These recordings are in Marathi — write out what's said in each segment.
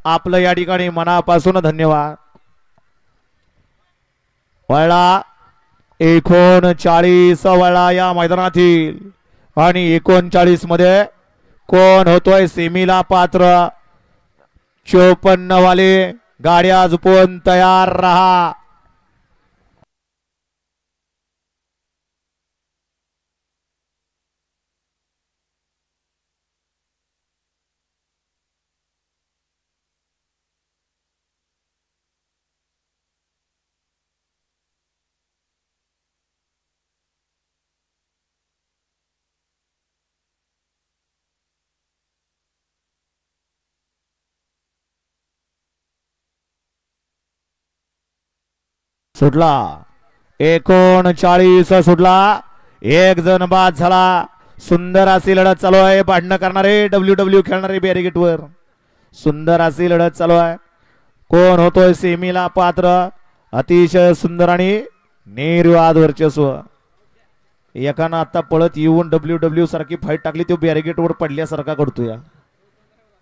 आपलं या ठिकाणी मनापासून धन्यवाद. वळला 39 वळला या मैदानातील आणि 39 मध्ये कोण होतोय सेमीला पात्र. 54 वाले गाड्या झुपून तयार रहा. सुटला 39 सुटला. एक जण बाद झाला. सुंदर अशी लढत चालू आहे. भांडण करणारे डब्ल्यू खेळणारे बॅरिगेट वर सुंदर अशी लढत चालू आहे. कोण होतोय सेमीला पात्र. अतिशय सुंदर आणि निर्वाद वर्चस्व. एकानं आता पळत येऊन डब्ल्यू सारखी फाईट टाकली. तो बॅरिगेट वर पडल्यासारखा करतोय.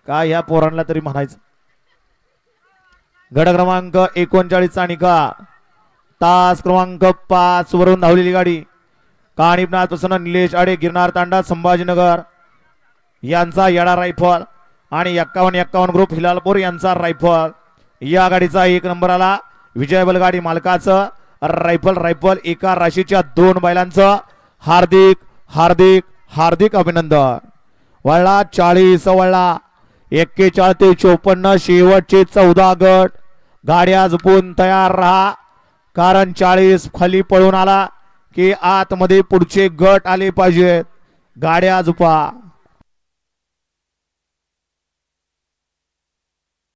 काय ह्या पोरांना तरी म्हणायचं. गड क्रमांक 39 चा निकाल. तास क्रमांक 5 वरून धावलेली गाडी कानिपनाथ प्रसन्न निलेश आडे गिरनार तांडा संभाजीनगर यांचा येडा रायफल आणि 51 ग्रुप हिलालपूर यांचा रायफल. या गाडीचा 1 नंबर आला. विजय बलगाडी मालकाचं रायफल एका राशीच्या 2 बैलांचं हार्दिक हार्दिक हार्दिक अभिनंदन. वळला 40 वळला 41 ते 54 शेवटचे 14 गट. गाड्या झुपून तयार राहा कारण 40 खाली पळून आला की आतमध्ये पुढचे गट आले पाहिजेत. गाड्या झुपा.